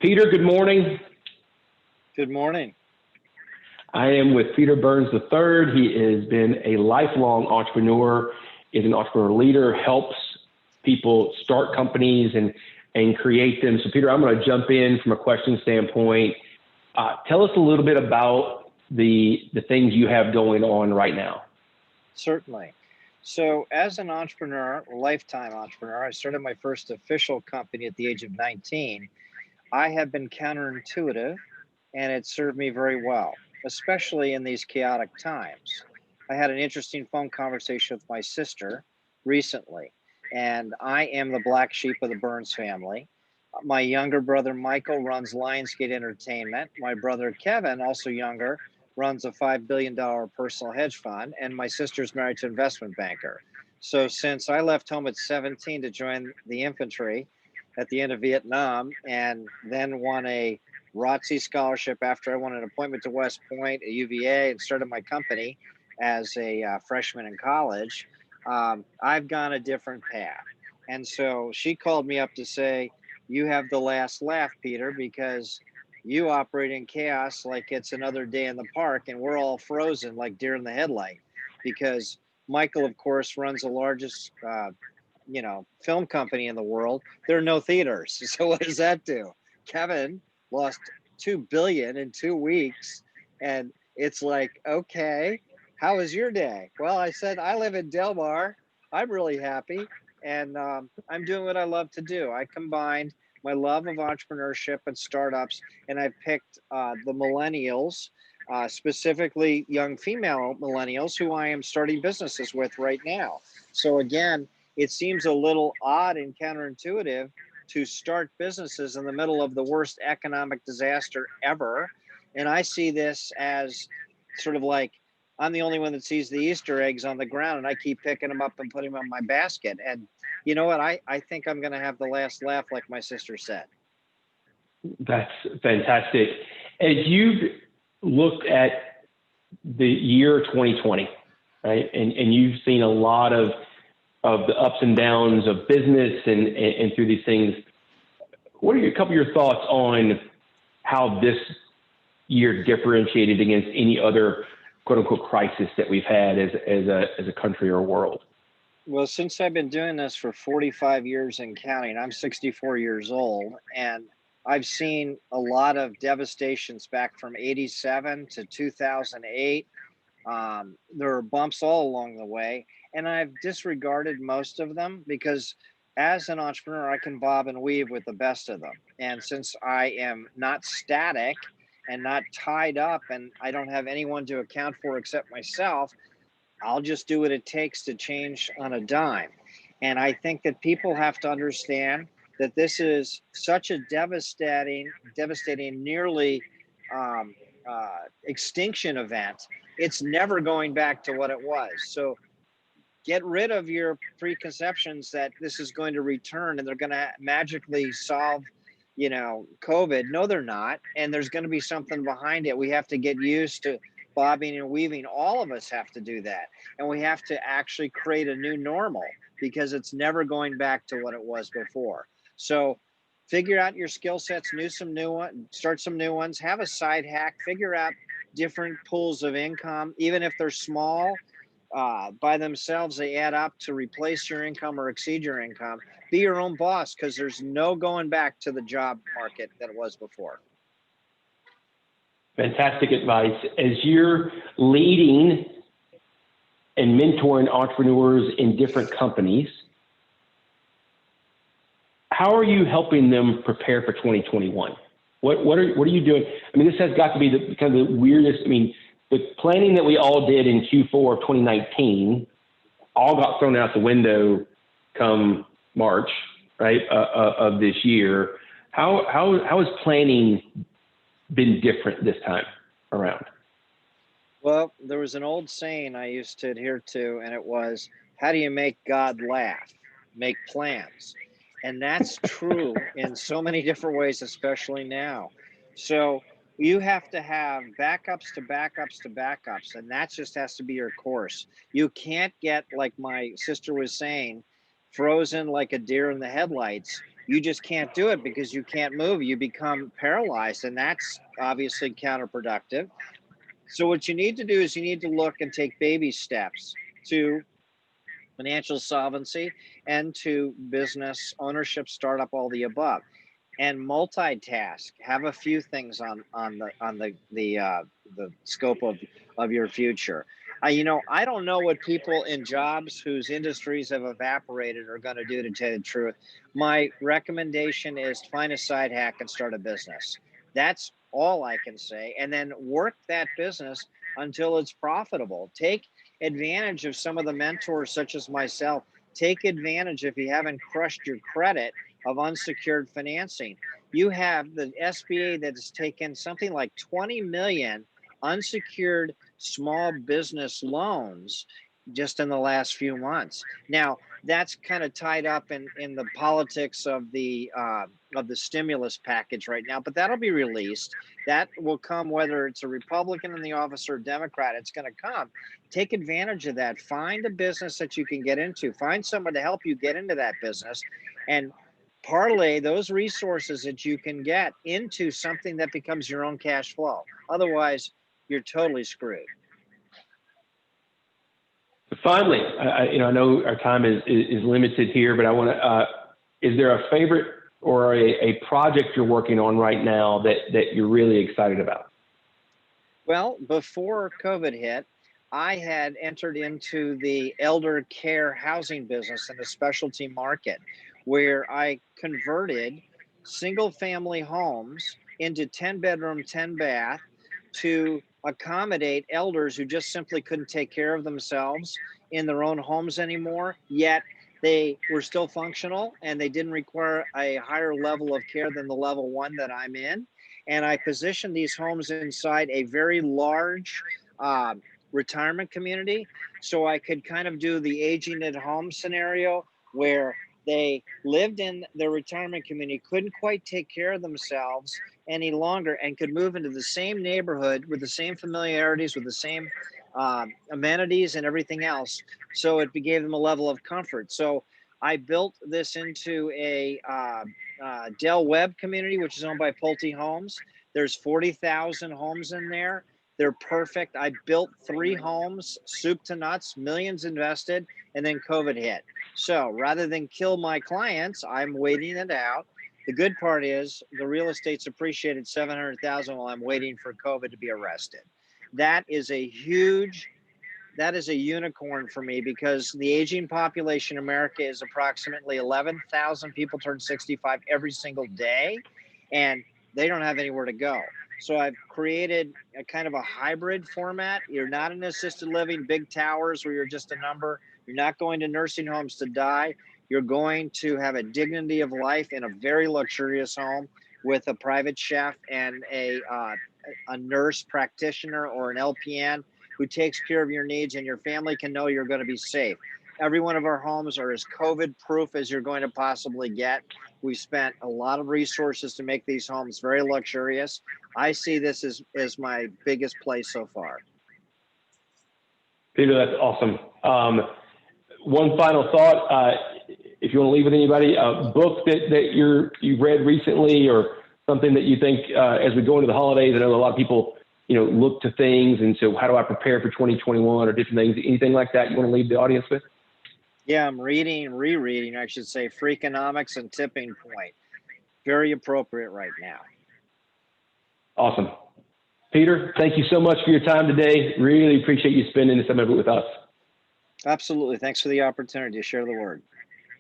Peter, good morning. Good morning. I am with Peter Burns III. He has been a lifelong entrepreneur, is an entrepreneur leader, helps people start companies and create them. So Peter, I'm going to jump in from a question standpoint. Tell us a little bit about the things you have going on right now. Certainly. So as an entrepreneur, lifetime entrepreneur, I started my first official company at the age of 19. I have been counterintuitive and it served me very well, especially in these chaotic times. I had an interesting phone conversation with my sister recently, and I am the black sheep of the Burns family. My younger brother Michael runs Lionsgate Entertainment. My brother Kevin, also younger, runs a $5 billion personal hedge fund, and my sister's married to an investment banker. So since I left home at 17 to join the infantry at the end of Vietnam and then won a ROTC scholarship after I won an appointment to West Point at UVA and started my company as a freshman in college, I've gone a different path. And so she called me up to say, you have the last laugh, Peter, because you operate in chaos like it's another day in the park and we're all frozen like deer in the headlight. Because Michael, of course, runs the largest film company in the world. There are no theaters. So what does that do? Kevin lost 2 billion in 2 weeks. And it's like, okay, how was your day? Well, I said, I live in Del Mar. I'm really happy. And I'm doing what I love to do. I combined my love of entrepreneurship and startups, and I picked the millennials, specifically young female millennials who I am starting businesses with right now. So again, it seems a little odd and counterintuitive to start businesses in the middle of the worst economic disaster ever. And I see this as sort of like, I'm the only one that sees the Easter eggs on the ground and I keep picking them up and putting them in my basket. And you know what? I think I'm going to have the last laugh, like my sister said. That's fantastic. As you've looked at the year 2020, right, and you've seen a lot of the ups and downs of business and through these things, what are a couple of your thoughts on how this year differentiated against any other quote unquote crisis that we've had as a country or a world? Well, since I've been doing this for 45 years and counting, I'm 64 years old, and I've seen a lot of devastations back from 87 to 2008. There are bumps all along the way, and I've disregarded most of them because as an entrepreneur, I can bob and weave with the best of them. And since I am not static and not tied up and I don't have anyone to account for except myself, I'll just do what it takes to change on a dime. And I think that people have to understand that this is such a devastating, nearly extinction event. It's never going back to what it was. So get rid of your preconceptions that this is going to return and they're going to magically solve, COVID. No, they're not. And there's going to be something behind it. We have to get used to bobbing and weaving. All of us have to do that. And we have to actually create a new normal because it's never going back to what it was before. So figure out your skill sets, start some new ones, have a side hack, figure out different pools of income, even if they're small. By themselves, they add up to replace your income or exceed your income. Be your own boss because there's no going back to the job market that it was before. Fantastic advice. As you're leading and mentoring entrepreneurs in different companies, how are you helping them prepare for 2021? What are you doing? I mean, this has got to be the weirdest. I mean, the planning that we all did in Q4 of 2019 all got thrown out the window come March, right, of this year. How has planning been different this time around? Well, there was an old saying I used to adhere to, and it was, how do you make God laugh? Make plans. And that's true in so many different ways, especially now. So you have to have backups to backups to backups, and that just has to be your course. You can't get, like my sister was saying, frozen like a deer in the headlights. you just can't do it because you can't move. You become paralyzed, and that's obviously counterproductive. So what you need to do is you need to look and take baby steps to financial solvency and to business ownership, startup, all the above, and multitask. Have a few things on the scope of your future. I don't know what people in jobs whose industries have evaporated are going to do, to tell you the truth. My recommendation is find a side hack and start a business. That's all I can say. And then work that business until it's profitable. Take advantage of some of the mentors, such as myself. Take advantage, if you haven't crushed your credit, of unsecured financing. You have the SBA that has taken something like 20 million unsecured small business loans just in the last few months. Now, that's kind of tied up in the politics of the stimulus package right now, but that'll be released. That will come whether it's a Republican in the office or a Democrat. It's going to come. Take advantage of that. Find a business that you can get into. Find someone to help you get into that business, and parlay those resources that you can get into something that becomes your own cash flow. Otherwise, you're totally screwed. Finally, I know our time is limited here, but I want to, is there a favorite or a project you're working on right now that you're really excited about? Well, before COVID hit, I had entered into the elder care housing business in the specialty market, where I converted single family homes into 10 bedroom, 10 bath to accommodate elders who just simply couldn't take care of themselves in their own homes anymore, yet they were still functional and they didn't require a higher level of care than the level 1 that I'm in. And I positioned these homes inside a very large retirement community, so I could kind of do the aging at home scenario, where they lived in their retirement community, couldn't quite take care of themselves any longer, and could move into the same neighborhood with the same familiarities, with the same amenities and everything else. So it gave them a level of comfort. So I built this into a Del Webb community, which is owned by Pulte Homes. There's 40,000 homes in there. They're perfect. I built 3 homes, soup to nuts, millions invested, and then COVID hit. So rather than kill my clients, I'm waiting it out. The good part is the real estate's appreciated 700,000 while I'm waiting for COVID to be arrested. That is a unicorn for me, because the aging population in America is approximately 11,000 people turn 65 every single day, and they don't have anywhere to go. So I've created a kind of a hybrid format. You're not in assisted living, big towers where you're just a number. You're not going to nursing homes to die. You're going to have a dignity of life in a very luxurious home with a private chef and a nurse practitioner or an LPN who takes care of your needs, and your family can know you're going to be safe. Every one of our homes are as COVID proof as you're going to possibly get. We spent a lot of resources to make these homes very luxurious. I see this as my biggest play so far. Peter, that's awesome. One final thought, if you want to leave with anybody, a book that you've read recently, or something that you think as we go into the holidays. I know a lot of people, look to things, and so how do I prepare for 2021 or different things? Anything like that you want to leave the audience with? Yeah, I'm rereading, I should say, Freakonomics and Tipping Point. Very appropriate right now. Awesome. Peter, thank you so much for your time today. Really appreciate you spending some of it with us. Absolutely. Thanks for the opportunity to share the word.